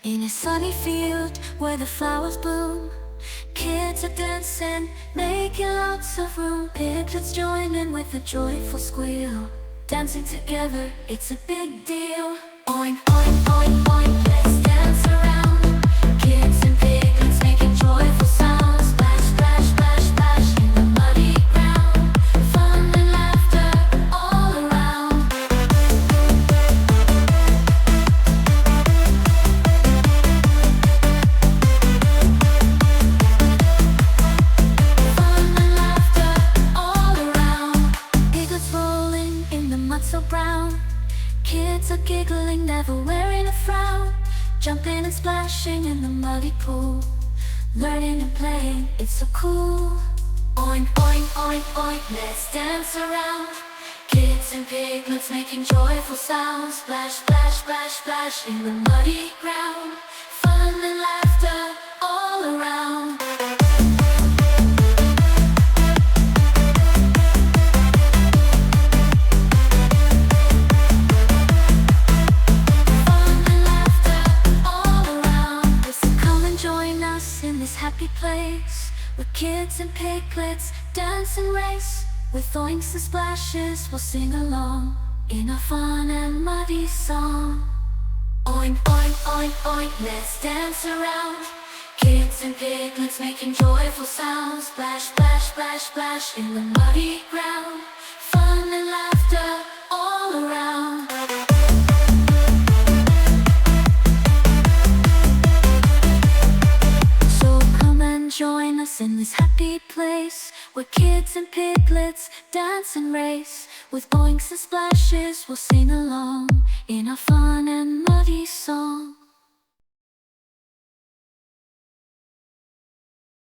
In a sunny field where the flowers bloom, kids are dancing, making lots of room. Piglets join in with a joyful squeal. Dancing together, it's a big deal. Oink, oink, oink, oink, let's dance around. Kids and piglets making joyful sounds. Splash, splash, splash, splash in the muddy ground. Fun and laughter all around. Fun and laughter all around. Piglets rolling in the mud so brown. Kids are giggling, never wearing a frown. Jumping and splashing in the muddy pool. Learning and playing, it's so cool. Oink, oink, oink, oink, let's dance around. Kids and piglets making joyful sounds. Splash, splash, splash, splash in the muddy ground. Fun and laughter all around. In this happy place, where kids and piglets dance and race. With oinks and splashes, we'll sing along in a fun and muddy song. Oink, oink, oink, oink, let's dance around. Kids and piglets making joyful sounds. Splash, splash, splash, splash in the muddy ground. Fun and laughter all around. Join us in this happy place, where kids and piglets dance and race. With oinks and splashes, we'll sing along in our fun and muddy song.